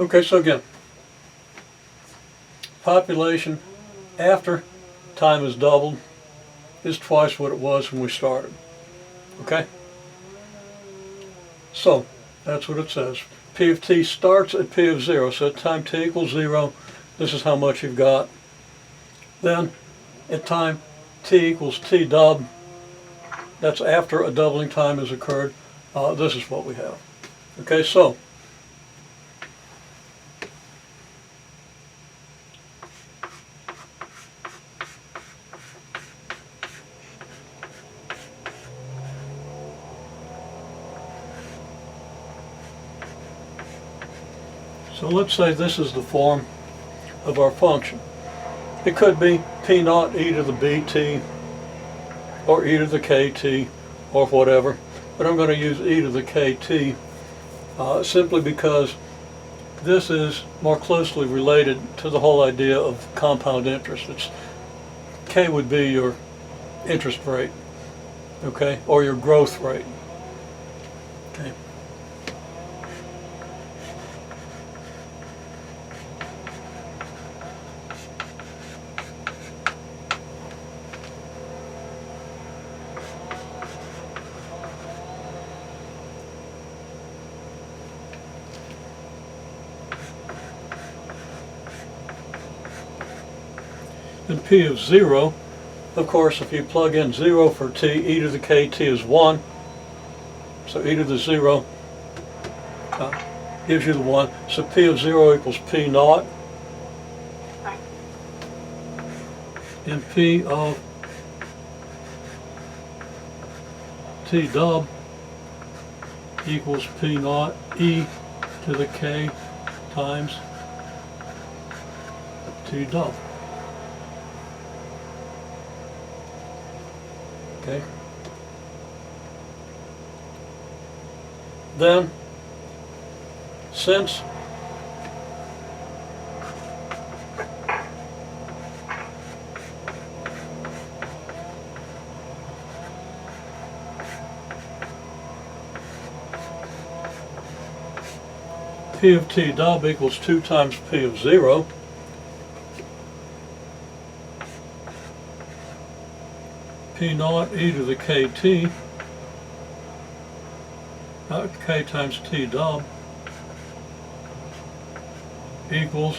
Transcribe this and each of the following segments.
Okay, so again, population after time is doubled is twice what it was when we started. Okay? So, that's what it says. P of t starts at P of 0. So at time t equals 0, this is how much you've got. Then, at time t equals t dub, that's after a doubling time has occurred, this is what we have. Okay, so let's say this is the form of our function. It could be p naught e to the bt or e to the kt or whatever, but I'm going to use e to the kt simply because this is more closely related to the whole idea of compound interest. K would be your interest rate, okay, or your growth rate. Okay. And p of 0, of course, if you plug in 0 for t, e to the kt is 1. So e to the 0 gives you the 1. So p of 0 equals p naught. And p of t dub equals p naught e to the k times t dub. Okay. Then, since p of t dub equals 2 times p of 0, p naught e to the kt, k times t dub equals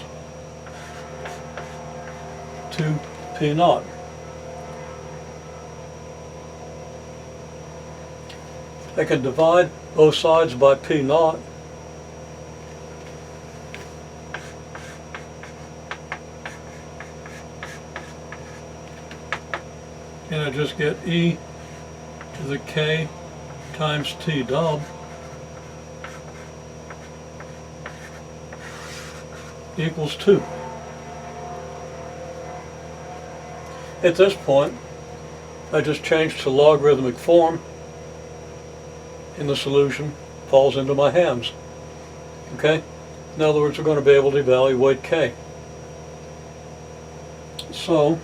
2 p naught. I can divide both sides by p naught. And I just get e to the k times t dub equals 2. At this point, I just change to logarithmic form, and the solution falls into my hands. Okay? In other words, we're going to be able to evaluate k. So,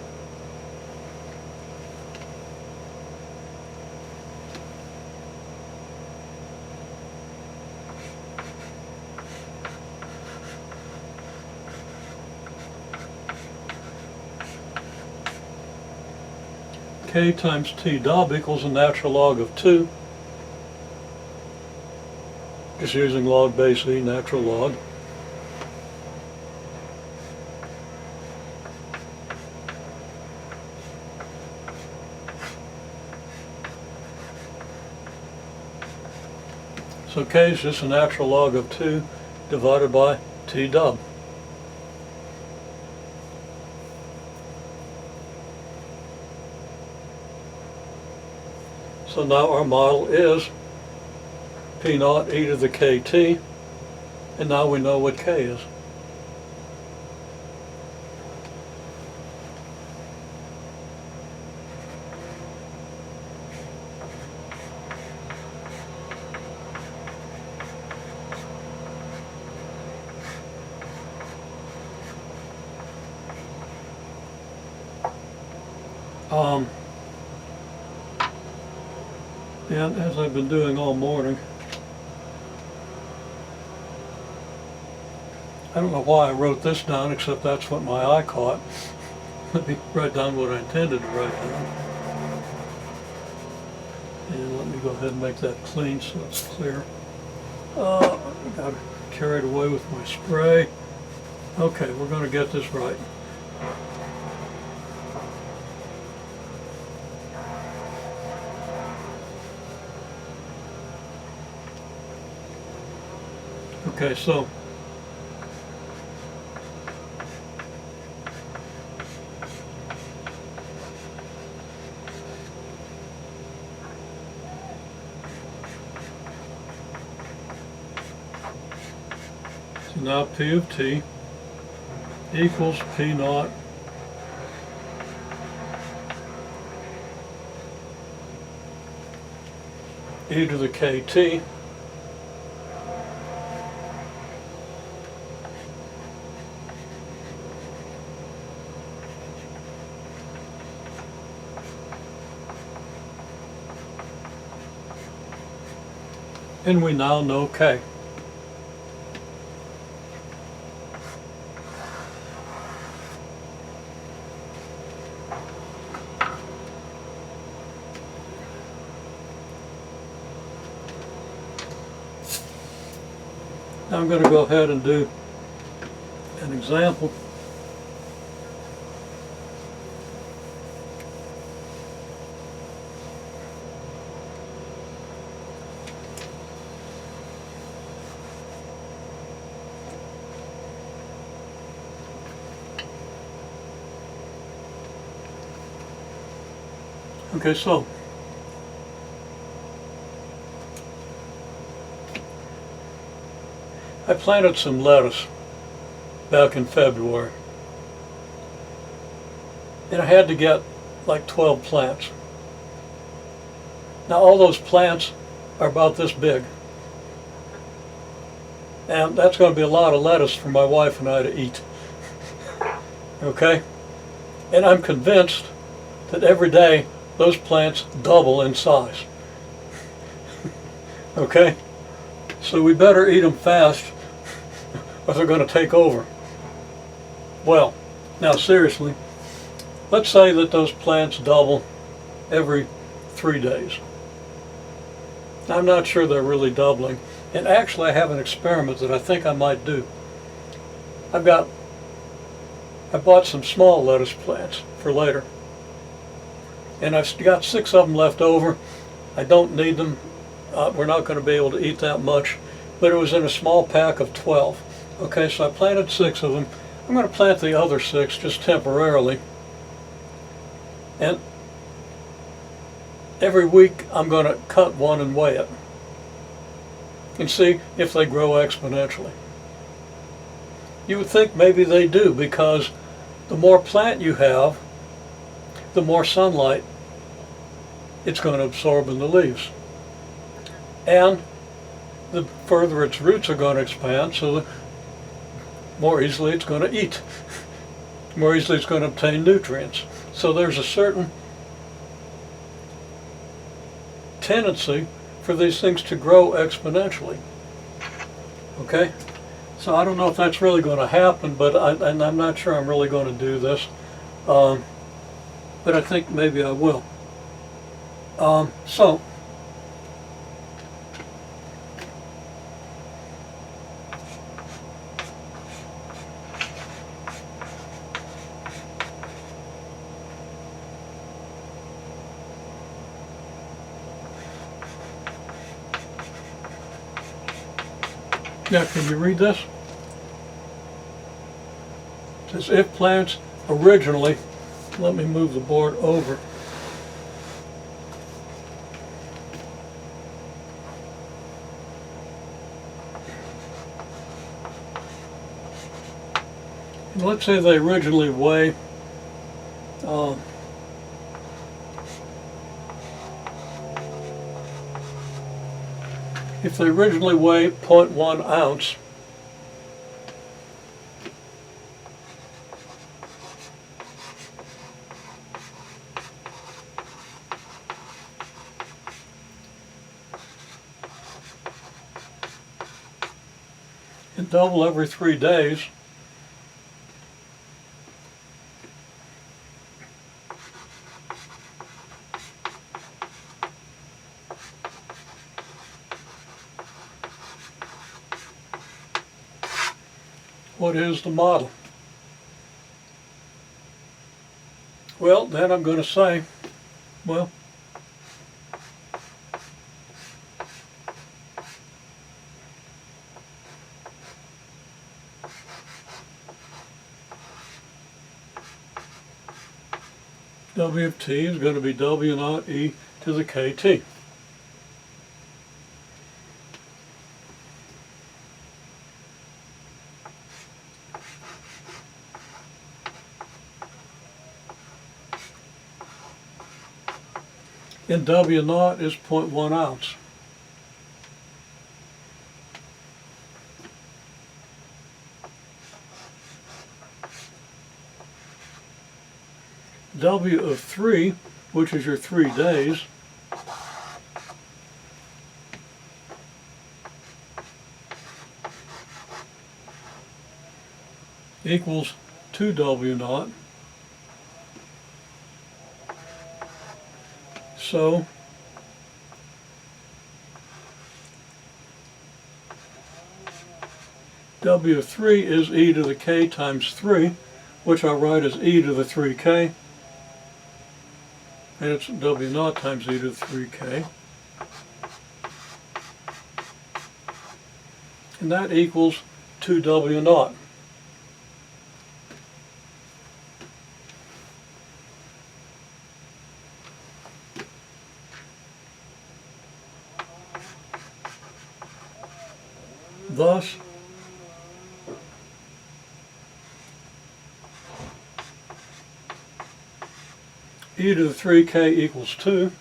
k times t dub equals a natural log of 2. Just using log base e, natural log. So k is just a natural log of 2 divided by t dub. So now our model is p naught e to the kt, and now we know what k is. And as I've been doing all morning, I don't know why I wrote this down, except that's what my eye caught. Let me write down what I intended to write down. And let me go ahead and make that clean so it's clear. I got carried away with my spray. Okay, we're going to get this right. Okay, so now P of t equals P naught e to the kt and we now know K. Now I'm going to go ahead and do an example. Okay, so I planted some lettuce back in February, and I had to get like 12 plants. Now all those plants are about this big, and that's going to be a lot of lettuce for my wife and I to eat. Okay? And I'm convinced that every day those plants double in size. Okay? So we better eat them fast or they're going to take over. Well, now seriously, let's say that those plants double every 3 days. Now, I'm not sure they're really doubling, and actually I have an experiment that I think I might do. I bought some small lettuce plants for later, and I've got 6 of them left over. I don't need them. We're not going to be able to eat that much, but it was in a small pack of 12. Okay, so I planted 6 of them. I'm going to plant the other 6 just temporarily, and every week I'm going to cut one and weigh it and see if they grow exponentially. You would think maybe they do, because the more plant you have, the more sunlight it's going to absorb in the leaves, and the further its roots are going to expand, so the more easily it's going to eat, more easily it's going to obtain nutrients. So there's a certain tendency for these things to grow exponentially. Okay? So I don't know if that's really going to happen, but I'm not sure I'm really going to do this. But I think maybe I will. So now, can you read this? It says, if plants originally, let me move the board over. And let's say they originally weigh if they originally weigh 0.1 ounce, and double every 3 days, what is the model? Well, then I'm going to say, well, W of t is going to be W naught e to the kt. And W naught is 0.1 ounce. W of 3, which is your 3 days, equals 2 W naught. So W of 3 is e to the k times 3, which I'll write as e to the 3k, and it's W naught times e to the 3k. And that equals 2 W naught. Thus, e to the 3k equals 2.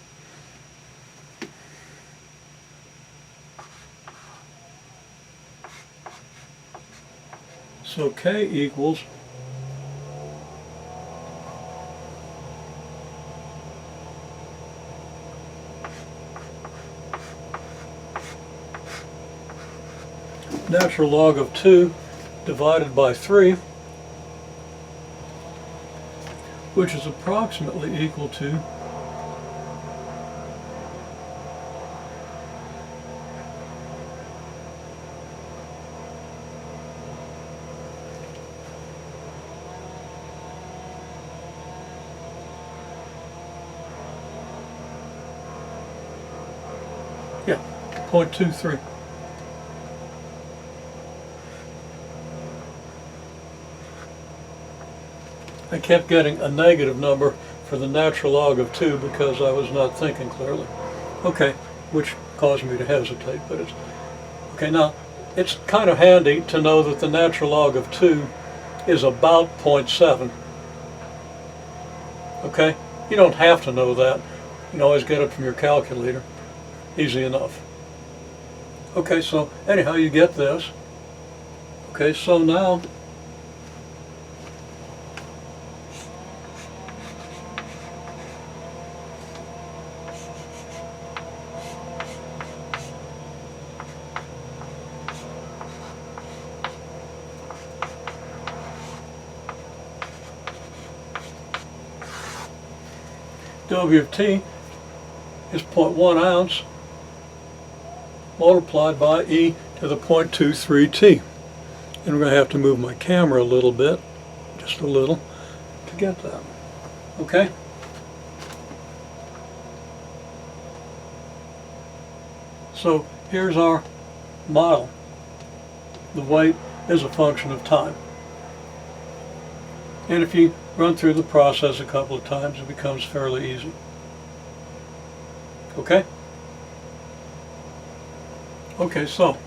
So k equals natural log of 2 divided by 3, which is approximately equal to 0.23. I kept getting a negative number for the natural log of 2 because I was not thinking clearly. Okay, which caused me to hesitate, but it's okay. Now, it's kind of handy to know that the natural log of 2 is about 0.7. Okay, you don't have to know that. You can always get it from your calculator. Easy enough. Okay, so anyhow, you get this. Okay, so now W of t is 0.1 ounce multiplied by e to the 0.23t. And we're going to have to move my camera a little bit, just a little, to get that. Okay? So here's our model. The weight is a function of time. And if you run through the process a couple of times, it becomes fairly easy. Okay? Okay, so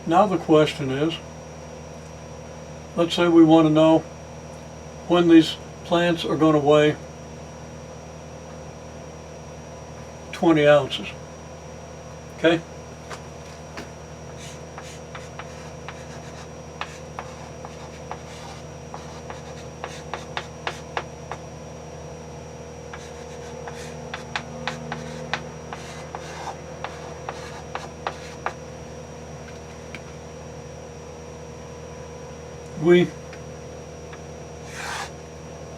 now the question is, let's say we want to know when these plants are going to weigh 20 ounces. Okay? we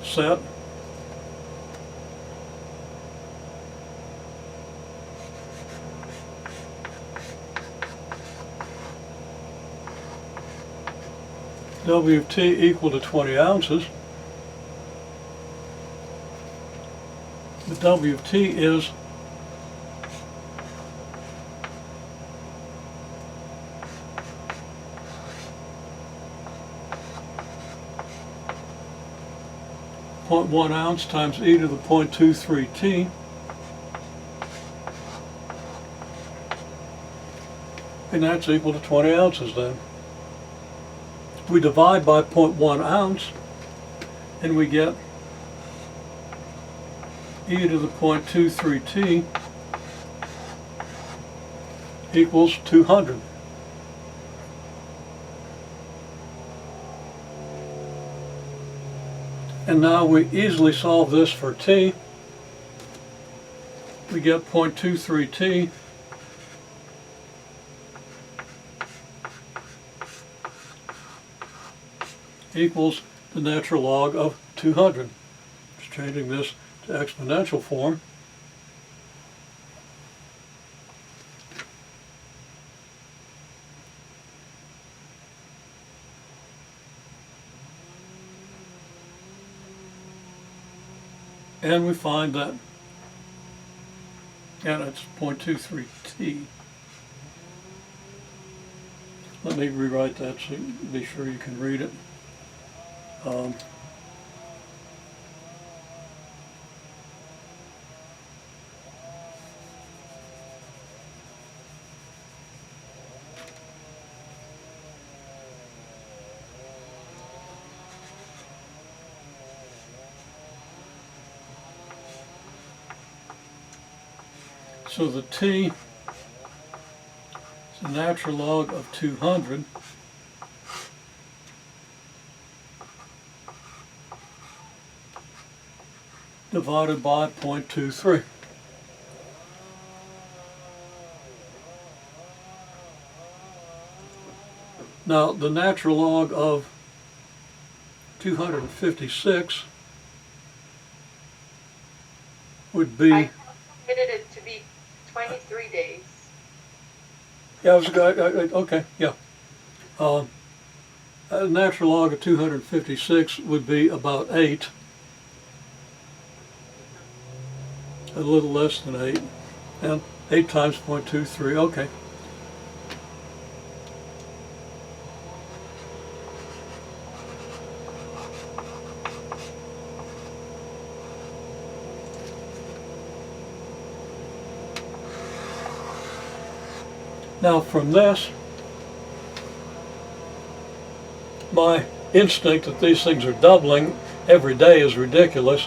set W of T equal to 20 ounces, the W of T is 0.1 ounce times e to the 0.23 t, and that's equal to 20 ounces then. We divide by 0.1 ounce and we get e to the 0.23 t equals 200. And now we easily solve this for t. We get 0.23 t equals the natural log of 200. Just changing this to exponential form. And we find that, and it's 0.23 t. Let me rewrite that so you be sure you can read it. So the t is the natural log of 200 divided by 0.23. Now the natural log of 256 would be... I calculated it to be 23 days. Yeah, okay, yeah. A natural log of 256 would be about 8. A little less than 8. And 8 times 0.23, okay. Now from this, my instinct that these things are doubling every day is ridiculous.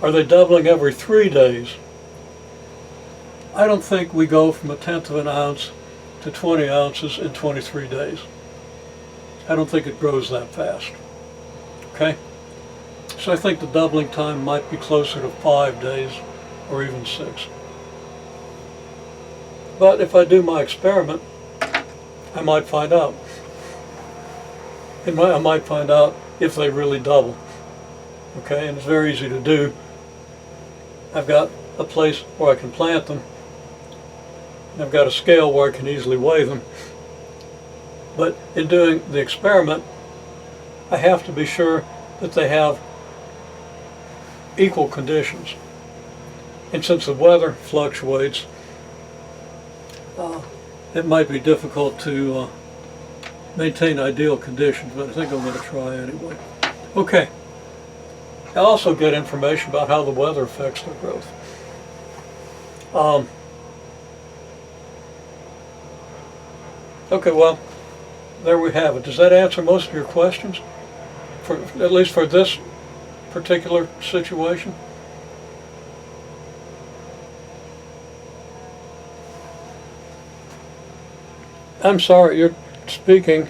Are they doubling every 3 days? I don't think we go from 1/10 of an ounce to 20 ounces in 23 days. I don't think it grows that fast. Okay? So I think the doubling time might be closer to 5 days or even 6. But if I do my experiment, I might find out. I might find out if they really double. Okay, and it's very easy to do. I've got a place where I can plant them. And I've got a scale where I can easily weigh them. But in doing the experiment, I have to be sure that they have equal conditions. And since the weather fluctuates, it might be difficult to maintain ideal conditions, but I think I'm going to try anyway. Okay. I also get information about how the weather affects their growth. Okay, well, there we have it. Does that answer most of your questions? At least for this particular situation? I'm sorry, you're speaking